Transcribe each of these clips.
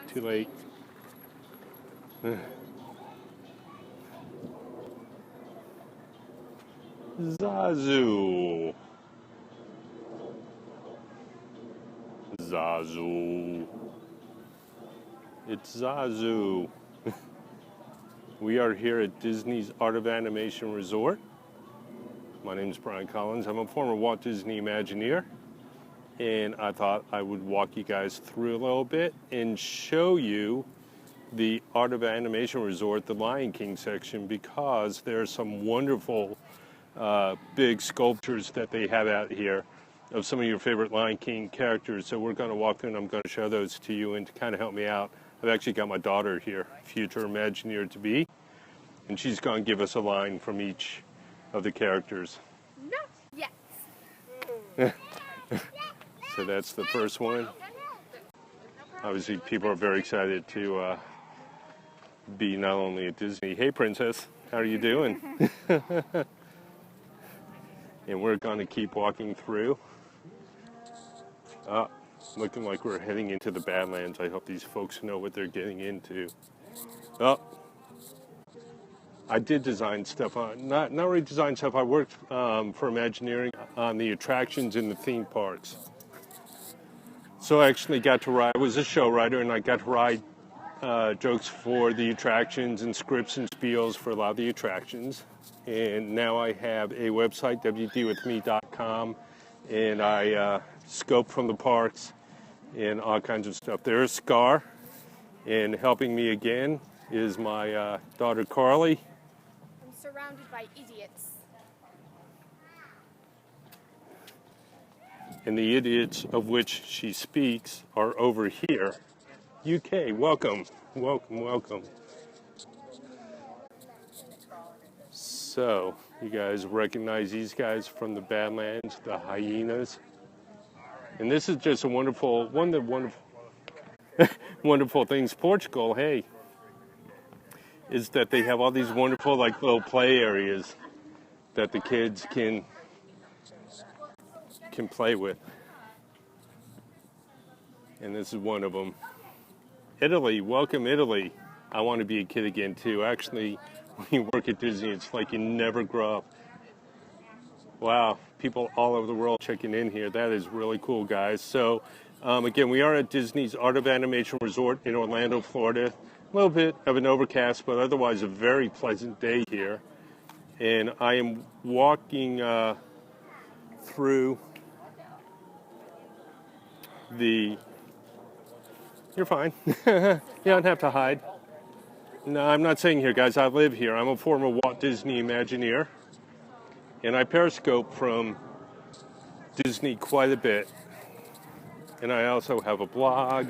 Too late. Zazu. Zazu. It's Zazu. We are here at Disney's Art of Animation Resort. My name is Brian Collins. I'm a former Walt Disney Imagineer. And I thought I would walk you guys through a little bit and show you the Art of Animation Resort, the Lion King section, because there are some wonderful big sculptures that they have out here of some of your favorite Lion King characters. So we're going to walk through and I'm going to show those to you, and to kind of help me out, I've actually got my daughter here, future Imagineer to be, and she's going to give us a line from each of the characters. Not yet. So that's the first one. Obviously, people are very excited to be not only at Disney. Hey, Princess, how are you doing? And we're going to keep walking through. Looking like we're heading into the Badlands. I hope these folks know what they're getting into. I did design stuff on, not really design stuff. I worked for Imagineering on the attractions in the theme parks. So I actually got to ride, I was a show writer, and I got to write jokes for the attractions and scripts and spiels for a lot of the attractions. And now I have a website, wdwithme.com, and I scope from the parks and all kinds of stuff. There's Scar, and helping me again is my daughter Carly. I'm surrounded by idiots. And the idiots of which she speaks are over here. UK, welcome, welcome, welcome. So, you guys recognize these guys from the Badlands, the hyenas. And this is just a wonderful, one of the wonderful, wonderful things. Portugal, hey, is that they have all these wonderful, like, little play areas that the kids can play with. And this is one of them. Italy, welcome Italy. I want to be a kid again too. Actually, when you work at Disney, it's like you never grow up. Wow, people all over the world checking in here. That is really cool, guys. So, again, we are at Disney's Art of Animation Resort in Orlando, Florida. A little bit of an overcast, but otherwise a very pleasant day here. And I am walking through the... You're fine. You don't have to hide. No, I'm not saying here, guys. I live here. I'm a former Walt Disney Imagineer. And I periscope from Disney quite a bit. And I also have a blog.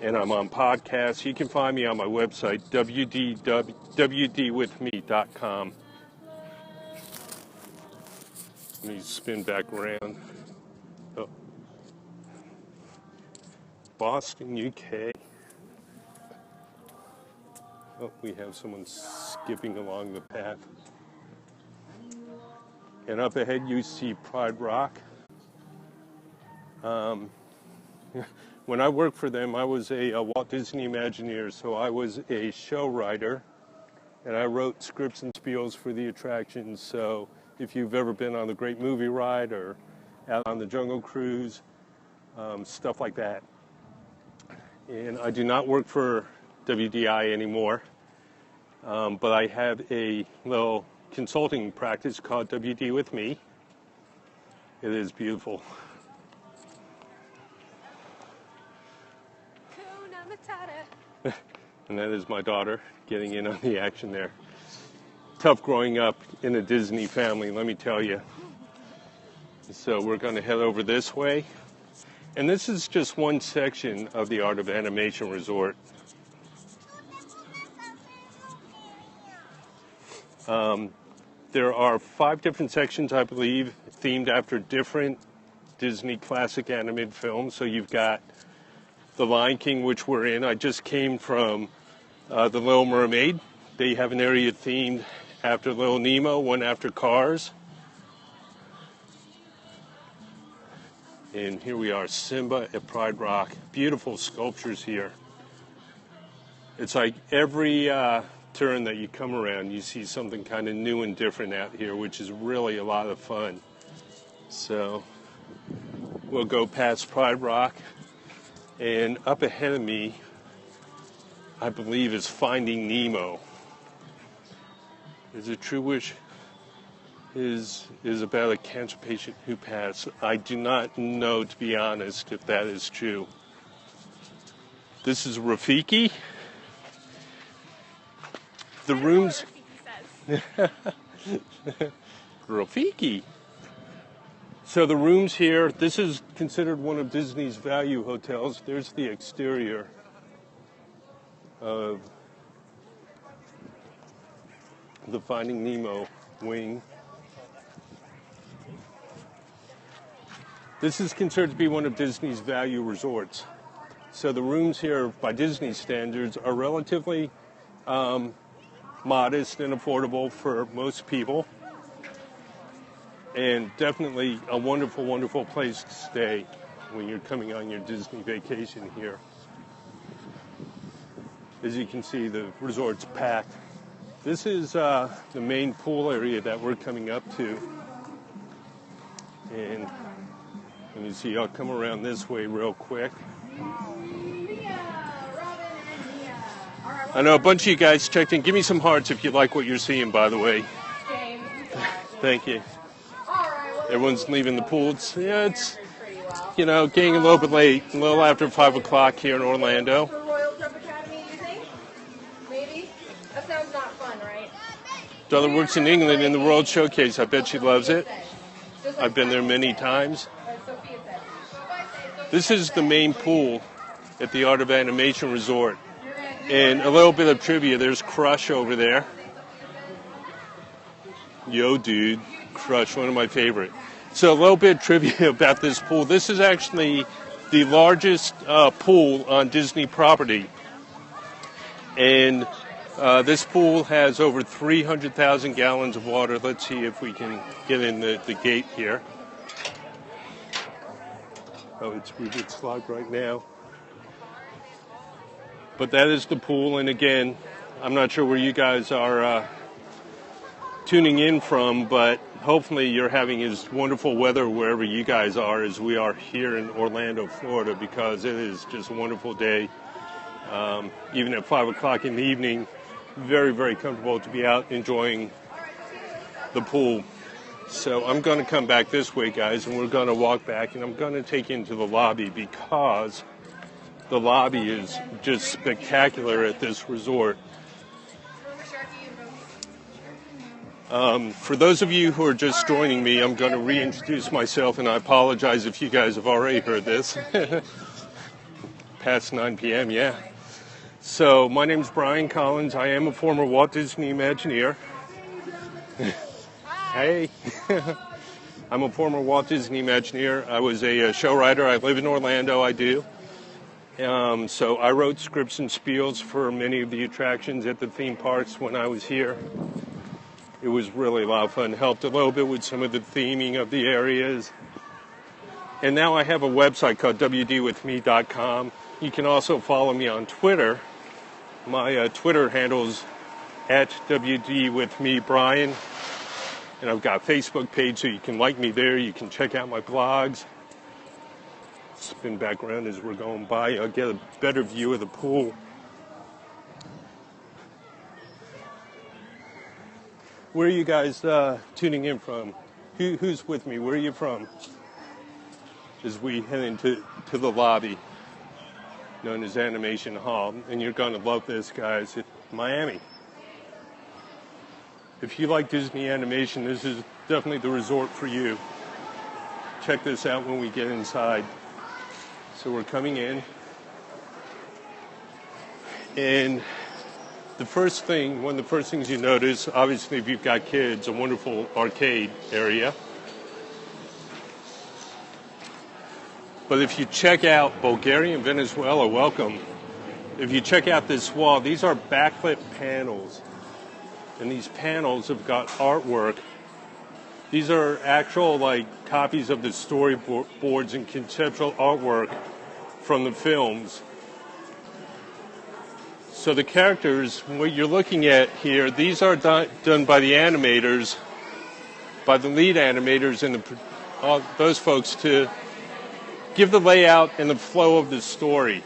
And I'm on podcasts. You can find me on my website, wdwithme.com. Let me spin back around. Oh. Boston, UK. Oh, we have someone skipping along the path. And up ahead you see Pride Rock. When I worked for them, I was a Walt Disney Imagineer, so I was a show writer, and I wrote scripts and spiels for the attractions. So if you've ever been on the Great Movie Ride or out on the Jungle Cruise, stuff like that. And I do not work for WDI anymore, but I have a little consulting practice called WD with Me. It is beautiful. And that is my daughter getting in on the action there. Tough growing up in a Disney family, let me tell you. So we're going to head over this way. And this is just one section of the Art of Animation Resort. There are 5 different sections, I believe, themed after different Disney classic animated films. So you've got The Lion King, which we're in. I just came from The Little Mermaid. They have an area themed after Little Nemo, one after Cars. And here we are, Simba at Pride Rock. Beautiful sculptures here. It's like every turn that you come around, you see something kind of new and different out here, which is really a lot of fun. So we'll go past Pride Rock, and up ahead of me, I believe, is Finding Nemo. Is it true wish? Is about a cancer patient who passed. I do not know, to be honest, if that is true. This is Rafiki. The rooms. Rafiki. So the rooms here, this is considered one of Disney's value hotels. There's the exterior of the Finding Nemo wing. This is considered to be one of Disney's value resorts. So the rooms here, by Disney standards, are relatively modest and affordable for most people. And definitely a wonderful, wonderful place to stay when you're coming on your Disney vacation here. As you can see, the resort's packed. This is the main pool area that we're coming up to. And let me see, I'll come around this way real quick. I know a bunch of you guys checked in. Give me some hearts if you like what you're seeing, by the way. Thank you. Everyone's leaving the pool. It's getting a little bit late, a little after 5 o'clock here in Orlando. For Royal Club Academy, you think? Maybe? That sounds not fun, right? Daughter works in England in the World Showcase. I bet she loves it. I've been there many times. This is the main pool at the Art of Animation Resort. And a little bit of trivia, there's Crush over there. Yo, dude. Crush, one of my favorite. So a little bit of trivia about this pool. This is actually the largest pool on Disney property. And this pool has over 300,000 gallons of water. Let's see if we can get in the gate here. Oh, it's clogged right now. But that is the pool, and again, I'm not sure where you guys are tuning in from, but hopefully you're having as wonderful weather wherever you guys are as we are here in Orlando, Florida, because it is just a wonderful day. Even at 5 o'clock in the evening, very, very comfortable to be out enjoying the pool. So I'm going to come back this way, guys, and we're going to walk back, and I'm going to take you into the lobby because the lobby is just spectacular at this resort. For those of you who are just joining me, I'm going to reintroduce myself, and I apologize if you guys have already heard this. Past 9 p.m., yeah. So my name's Brian Collins. I am a former Walt Disney Imagineer. Hey. I'm a former Walt Disney Imagineer. I was a show writer. I live in Orlando, I do. So I wrote scripts and spiels for many of the attractions at the theme parks when I was here. It was really a lot of fun. Helped a little bit with some of the theming of the areas. And now I have a website called wdwithme.com. You can also follow me on Twitter. My Twitter handle's at wdwithmebrian. And I've got a Facebook page, so you can like me there. You can check out my blogs. Spin back around as we're going by. I'll get a better view of the pool. Where are you guys tuning in from? Who's with me? Where are you from? As we head into the lobby, known as Animation Hall. And you're going to love this, guys. It's Miami. If you like Disney animation, this is definitely the resort for you. Check this out when we get inside. So we're coming in. And one of the first things you notice, obviously if you've got kids, a wonderful arcade area. But if you check out Bulgaria and Venezuela, welcome. If you check out this wall, these are backlit panels. And these panels have got artwork These are actual like copies of the storyboards and conceptual artwork from the films. So the characters, what you're looking at here, these are done by the animators, by the lead animators and those folks to give the layout and the flow of the story.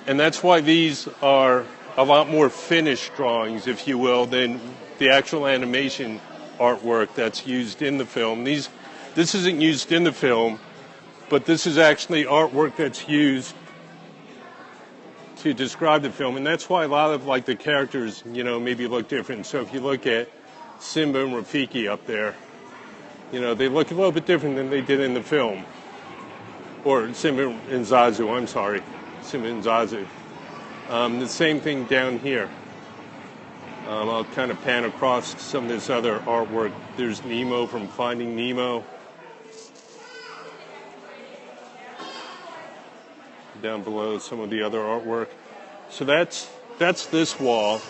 And that's why these are a lot more finished drawings, if you will, than the actual animation artwork that's used in the film. This isn't used in the film, but this is actually artwork that's used to describe the film, and that's why a lot of like the characters, maybe look different. So if you look at Simba and Rafiki up there, they look a little bit different than they did in the film. Or Simba and Zazu, I'm sorry. Simba and Zazu. The same thing down here. I'll kind of pan across some of this other artwork. There's Nemo from Finding Nemo. Down below, some of the other artwork. So that's this wall.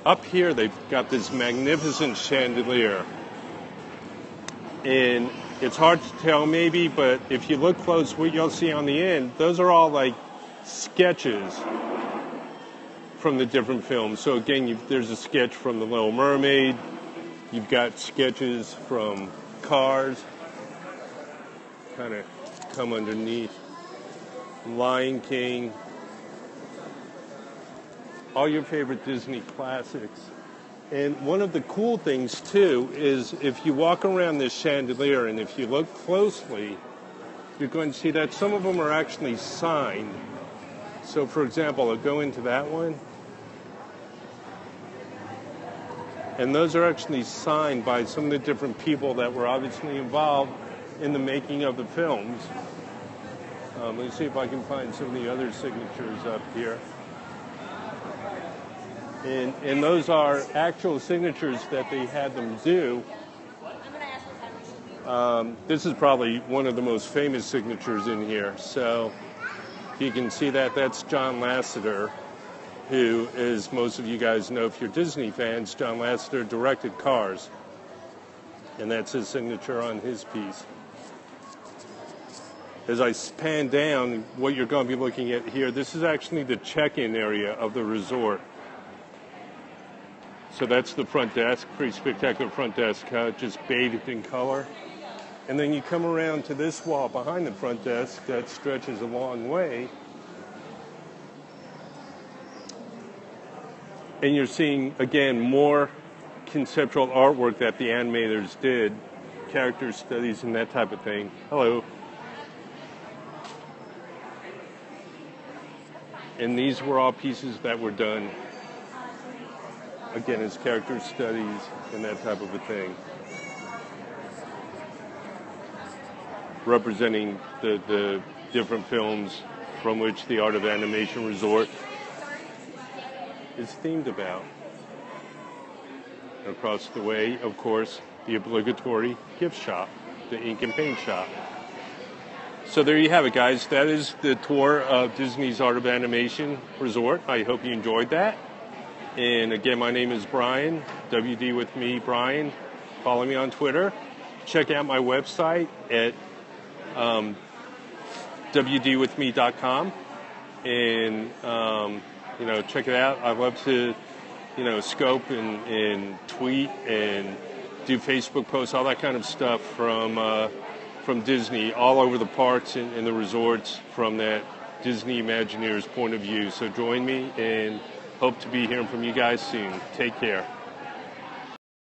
Up here, they've got this magnificent chandelier. And it's hard to tell maybe, but if you look close, what you'll see on the end, those are all like sketches from the different films. So again, there's a sketch from The Little Mermaid. You've got sketches from Cars. Kind of come underneath. Lion King. All your favorite Disney classics. And one of the cool things, too, is if you walk around this chandelier and if you look closely, you're going to see that some of them are actually signed. So, for example, I'll go into that one. And those are actually signed by some of the different people that were obviously involved in the making of the films. Let's see if I can find some of the other signatures up here. And those are actual signatures that they had them do. This is probably one of the most famous signatures in here. So you can see that's John Lasseter, who, as most of you guys know if you're Disney fans, John Lasseter directed Cars. And that's his signature on his piece. As I pan down, what you're going to be looking at here, this is actually the check-in area of the resort. So that's the front desk, pretty spectacular front desk, just bathed in color. And then you come around to this wall behind the front desk that stretches a long way. And you're seeing, again, more conceptual artwork that the animators did, character studies and that type of thing. Hello. And these were all pieces that were done, again, as character studies and that type of a thing. Representing the different films from which the Art of Animation Resort is themed about. Across the way, of course, the obligatory gift shop, the ink and paint shop. So there you have it, guys. That is the tour of Disney's Art of Animation Resort. I hope you enjoyed that. And again, my name is Brian, WD with me, Brian. Follow me on Twitter. Check out my website at wdwithme.com. And, check it out. I love to, scope and tweet and do Facebook posts, all that kind of stuff from Disney, all over the parks and the resorts from that Disney Imagineer's point of view. So join me and hope to be hearing from you guys soon. Take care.